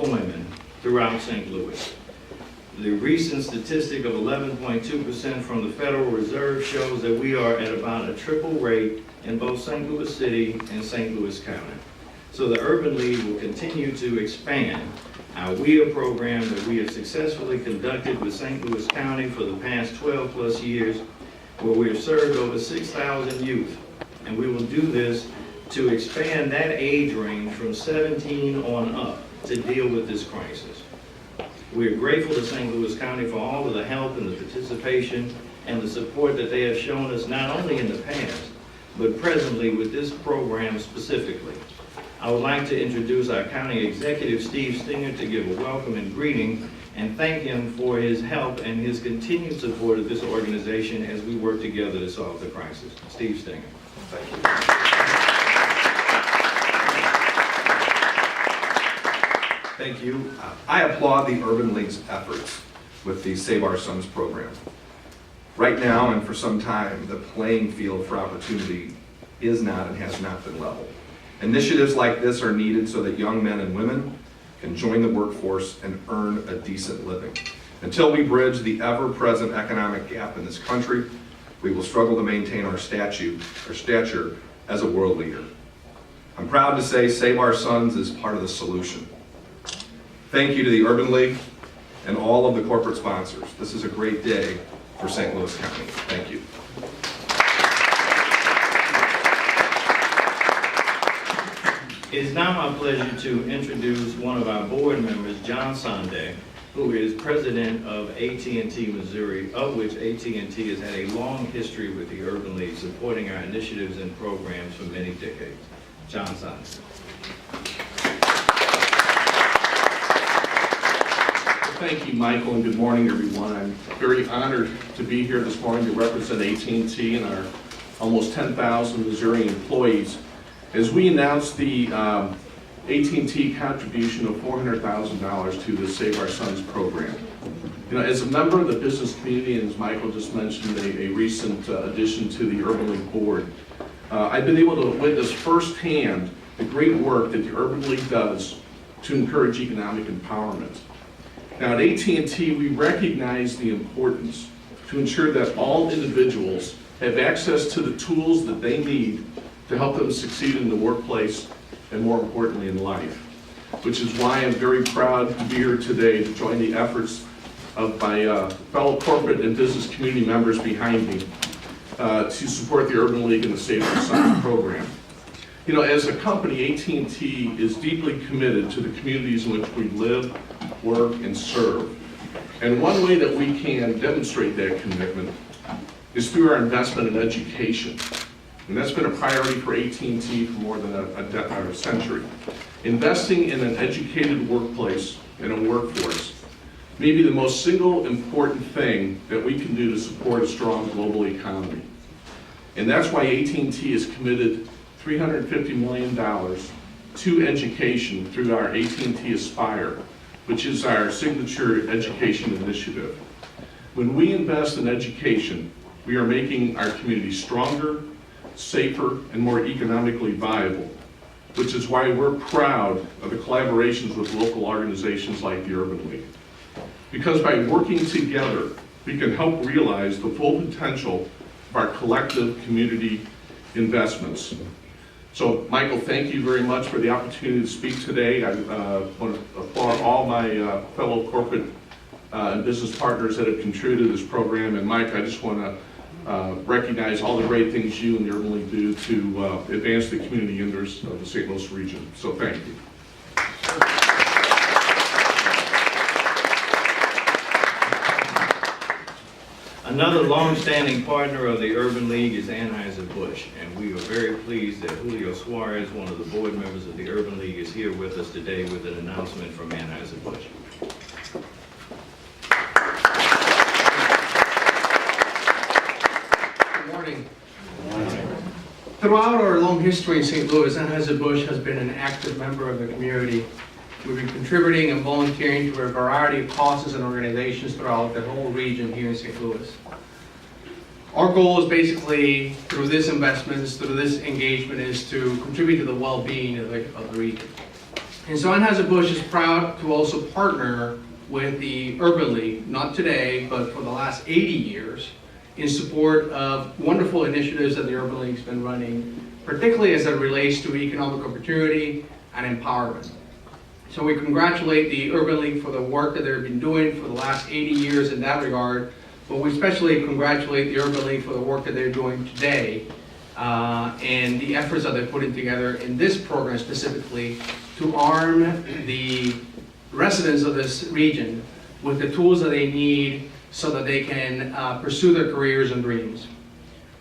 employment throughout St. Louis. The recent statistic of 11.2% from the Federal Reserve shows that we are at about a triple rate in both St. Louis City and St. Louis County. So the Urban League will continue to expand our WIA program that we have successfully conducted with St. Louis County for the past 12 plus years, where we have served over 6,000 youth. And we will do this to expand that age range from 17 on up to deal with this crisis. We are grateful to St. Louis County for all of the help and the participation and the support that they have shown us, not only in the past, but presently with this program specifically. I would like to introduce our County Executive, Steve Stinger, to give a welcome and greeting and thank him for his help and his continued support of this organization as we work together to solve the crisis. Steve Stinger. Thank you. Thank you. I applaud the Urban League's efforts with the Save Our Sons program. Right now and for some time, the playing field for opportunity is not and has not been level. Initiatives like this are needed so that young men and women can join the workforce and earn a decent living. Until we bridge the ever-present economic gap in this country, we will struggle to maintain our stature as a world leader. I'm proud to say Save Our Sons is part of the solution. Thank you to the Urban League and all of the corporate sponsors. This is a great day for St. Louis County. Thank you. It is now my pleasure to introduce one of our board members, John Sonde, who is president of AT&T Missouri, of which AT&T has had a long history with the Urban League, supporting our initiatives and programs for many decades. John Sonde. Thank you, Michael, and good morning, everyone. I'm very honored to be here this morning to represent AT&T and our almost 10,000 Missouri employees as we announce the AT&T contribution of $400,000 to the Save Our Sons program. You know, as a member of the business community, and as Michael just mentioned, a recent addition to the Urban League board, I've been able to witness firsthand the great work that the Urban League does to encourage economic empowerment. Now at AT&T, we recognize the importance to ensure that all individuals have access to the tools that they need to help them succeed in the workplace and, more importantly, in life, which is why I'm very proud to be here today to join the efforts of my fellow corporate and business community members behind me to support the Urban League and the Save Our Sons program. You know, as a company, AT&T is deeply committed to the communities in which we live, work, and serve. And one way that we can demonstrate that commitment is through our investment in education. And that's been a priority for AT&T for more than a century. Investing in an educated workplace and a workforce may be the most single important thing that we can do to support a strong global economy. And that's why AT&T is committed $350 million to education through our AT&T Aspire, which is our signature education initiative. When we invest in education, we are making our community stronger, safer, and more economically viable, which is why we're proud of the collaborations with local organizations like the Urban League. Because by working together, we can help realize the full potential of our collective community investments. So, Michael, thank you very much for the opportunity to speak today. I want to applaud all my fellow corporate and business partners that have contributed to this program. And Mike, I just want to recognize all the great things you and the Urban League do to advance the community interests of the St. Louis region. So thank you. Another long-standing partner of the Urban League is Anheuser-Busch, and we are very pleased that Julio Suarez, one of the board members of the Urban League, is here with us today with an announcement from Anheuser-Busch. Good morning. Throughout our long history in St. Louis, Anheuser-Busch has been an active member of the community. We've been contributing and volunteering to a variety of causes and organizations throughout the whole region here in St. Louis. Our goal is basically, through this investment, through this engagement, is to contribute to the well-being of the region. And so Anheuser-Busch is proud to also partner with the Urban League, not today, but for the last 80 years, in support of wonderful initiatives that the Urban League's been running, particularly as it relates to economic opportunity and empowerment. So we congratulate the Urban League for the work that they've been doing for the last 80 years in that regard, but we especially congratulate the Urban League for the work that they're doing today and the efforts that they're putting together in this program specifically to arm the residents of this region with the tools that they need so that they can pursue their careers and dreams.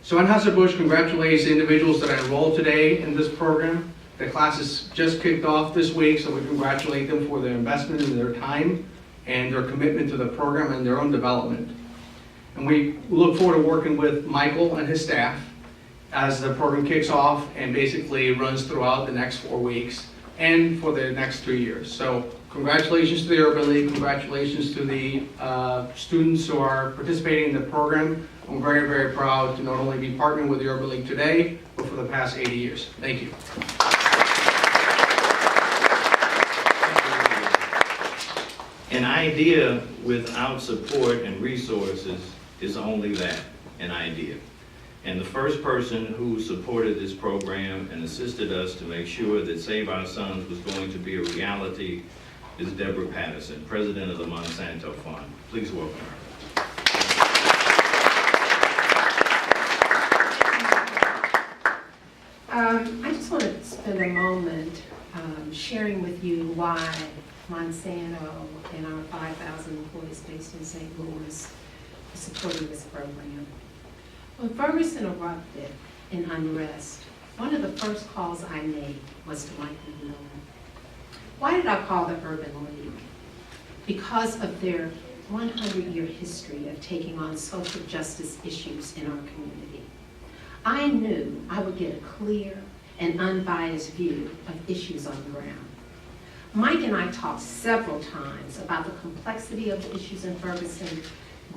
So Anheuser-Busch congratulates the individuals that are enrolled today in this program. The classes just kicked off this week, so we congratulate them for their investment in their time and their commitment to the program and their own development. And we look forward to working with Michael and his staff as the program kicks off and basically runs throughout the next 4 weeks and for the next 3 years. So congratulations to the Urban League, congratulations to the students who are participating in the program. I'm very, very proud to not only be partnering with the Urban League today, but for the past 80 years. Thank you. An idea without support and resources is only that, an idea. And the first person who supported this program and assisted us to make sure that Save Our Sons was going to be a reality is Deborah Patterson, president of the Monsanto Fund. Please welcome her. I just want to spend a moment sharing with you why Monsanto and our 5,000 employees based in St. Louis is supporting this program. When Ferguson erupted in unrest, one of the first calls I made was to Michael Miller. Why did I call the Urban League? Because of their 100-year history of taking on social justice issues in our community. I knew I would get a clear and unbiased view of issues on the ground. Mike and I talked several times about the complexity of the issues in Ferguson,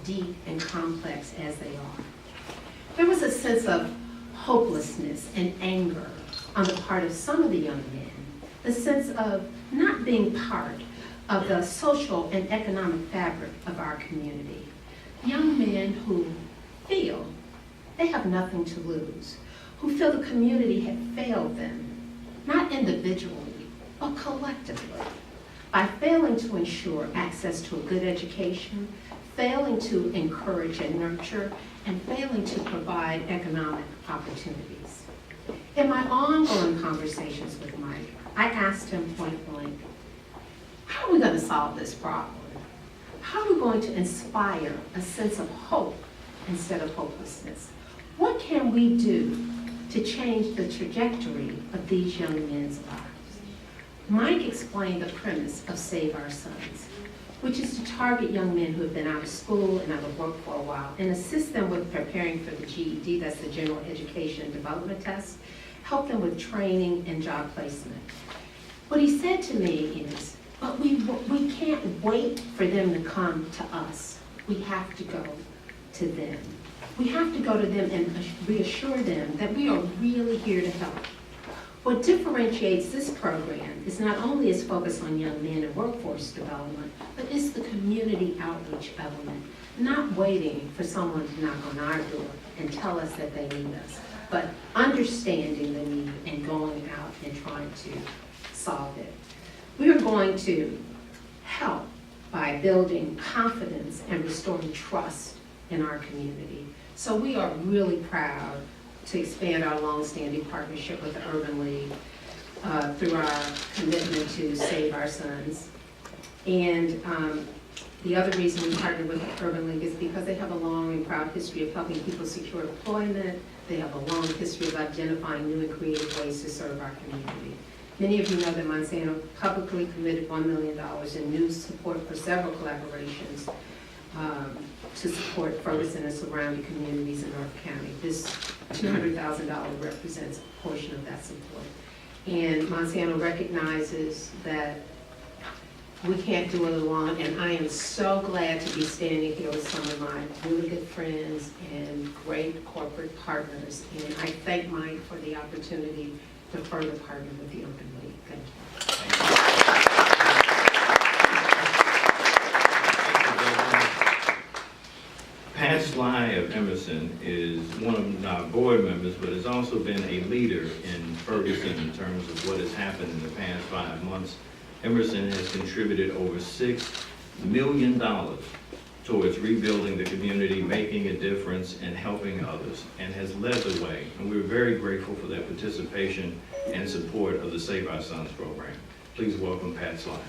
deep and complex as they are. There was a sense of hopelessness and anger on the part of some of the young men, the sense of not being part of the social and economic fabric of our community. Young men who feel they have nothing to lose, who feel the community had failed them, not individually, but collectively, by failing to ensure access to a good education, failing to encourage and nurture, and failing to provide economic opportunities. In my ongoing conversations with Mike, I asked him point blank, how are we going to solve this problem? How are we going to inspire a sense of hope instead of hopelessness? What can we do to change the trajectory of these young men's lives? Mike explained the premise of Save Our Sons, which is to target young men who have been out of school and out of work for a while and assist them with preparing for the GED, that's the General Education and Development Test, help them with training and job placement. What he said to me is, but we can't wait for them to come to us. We have to go to them. We have to go to them and reassure them that we are really here to help. What differentiates this program is not only its focus on young men and workforce development, but it's the community outreach element, not waiting for someone to knock on our door and tell us that they need us, but understanding the need and going out and trying to solve it. We are going to help by building confidence and restoring trust in our community. So we are really proud to expand our longstanding partnership with the Urban League through our commitment to Save Our Sons. And the other reason we partner with the Urban League is because they have a long and proud history of helping people secure employment. They have a long history of identifying new and creative ways to serve our community. Many of you know that Monsanto publicly committed $1 million in new support for several collaborations to support Ferguson and surrounding communities in North County. This $200,000 represents a portion of that support. And Monsanto recognizes that we can't do it alone, and I am so glad to be standing here with some of my really good friends and great corporate partners. And I thank Mike for the opportunity to further partner with the Urban League. Thank you. Emerson is one of our board members, but has also been a leader in Ferguson in terms of what has happened in the past 5 months. Emerson has contributed over $6 million towards rebuilding the community, making a difference, and helping others, and has led the way. And we're very grateful for their participation and support of the Save Our Sons program. Please welcome Pat Sly.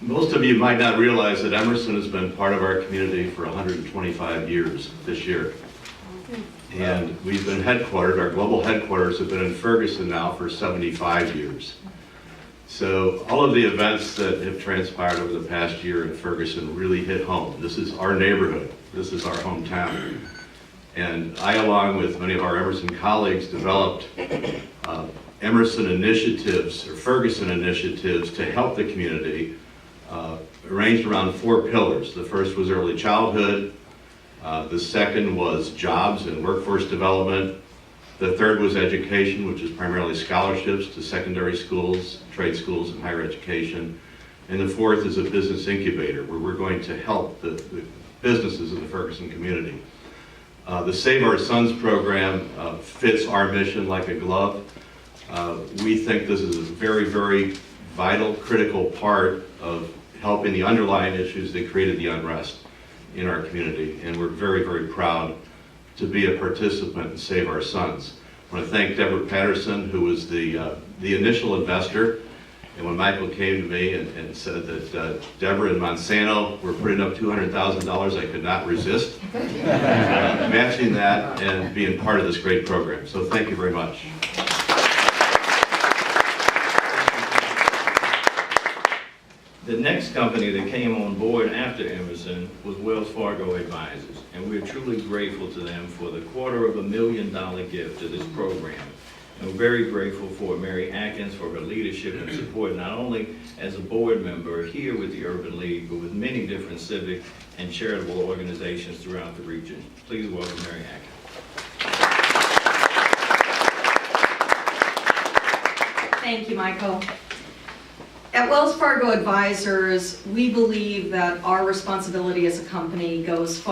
Most of you might not realize that Emerson has been part of our community for 125 years this year. And we've been headquartered, our global headquarters have been in Ferguson now for 75 years. So all of the events that have transpired over the past year in Ferguson really hit home. This is our neighborhood. This is our hometown. And I, along with many of our Emerson colleagues, developed Emerson initiatives, or Ferguson initiatives, to help the community, arranged around 4 pillars. The first was early childhood. The second was jobs and workforce development. The third was education, which is primarily scholarships to secondary schools, trade schools, and higher education. And the fourth is a business incubator, where we're going to help the businesses in the Ferguson community. The Save Our Sons program fits our mission like a glove. We think this is a very, very vital, critical part of helping the underlying issues that created the unrest in our community. And we're very, very proud to be a participant in Save Our Sons. I want to thank Deborah Patterson, who was the initial investor. And when Michael came to me and said that Deborah and Monsanto were putting up $200,000, I could not resist matching that and being part of this great program. So thank you very much. The next company that came on board after Emerson was Wells Fargo Advisors, and we're truly grateful to them for the $250,000 gift to this program. And we're very grateful for Mary Atkins for her leadership and support, not only as a board member here with the Urban League, but with many different civic and charitable organizations throughout the region. Please welcome Mary Atkins. Thank you, Michael. At Wells Fargo Advisors, we believe that our responsibility as a company goes far